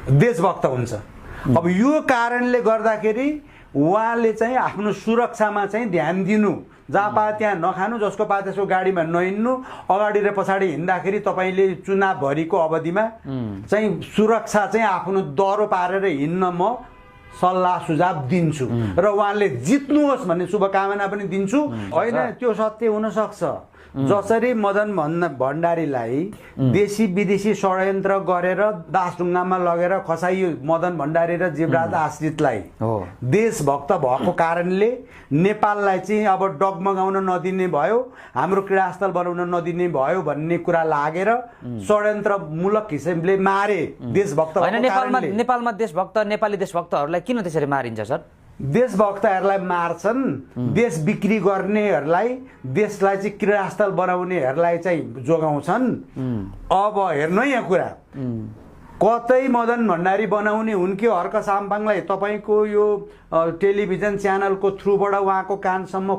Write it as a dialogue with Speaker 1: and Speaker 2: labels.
Speaker 1: देशभक्त हुन्छ। अब यो कारणले गर्दाखेरि उहाँले चाहिँ आफ्नो सुरक्षामा चाहिँ ध्यान दिनु, जहाँ पाए त्यहाँ नखानु, जसको पाए त्यसको गाडीमा नहिँड्नु, अगाडि र पछाडि हिँड्दाखेरि तपाईँले चुनावभरिको अवधिमा चाहिँ सुरक्षा चाहिँ आफ्नो दह्रो पारेर हिँड्न म सल्लाह सुझाव दिन्छु र उहाँले जित्नुहोस् भन्ने शुभकामना पनि दिन्छु। होइन, त्यो सत्य हुन सक्छ। जसरी मदन भण्डारीलाई देशी विदेशी षड्यन्त्र गरेर दासढुङ्गामा लगेर खसाइयो मदन भण्डारी र जीवराज आश्रितलाई, देशभक्त भएको कारणले नेपाललाई चाहिँ अब डगमगाउन नदिने भयो, हाम्रो क्रीडास्थल बनाउन नदिने भयो भन्ने कुरा लागेर षड्यन्त्रमूलक किसिमले मारे देशभक्त।
Speaker 2: नेपालमा देशभक्त नेपाली देशभक्तहरूलाई किन त्यसरी मारिन्छ सर?
Speaker 1: देशभक्तहरूलाई मार्छन्, देश बिक्री गर्नेहरूलाई, देशलाई चाहिँ क्रीडास्थल बनाउनेहरूलाई चाहिँ जोगाउँछन्। अब हेर्नु यहाँ कुरा, कतै मदन भण्डारी बनाउने हुन्के हर्क साम्पाङलाई तपाईँको यो टेलिभिजन च्यानलको थ्रुबाट उहाँको कानसम्म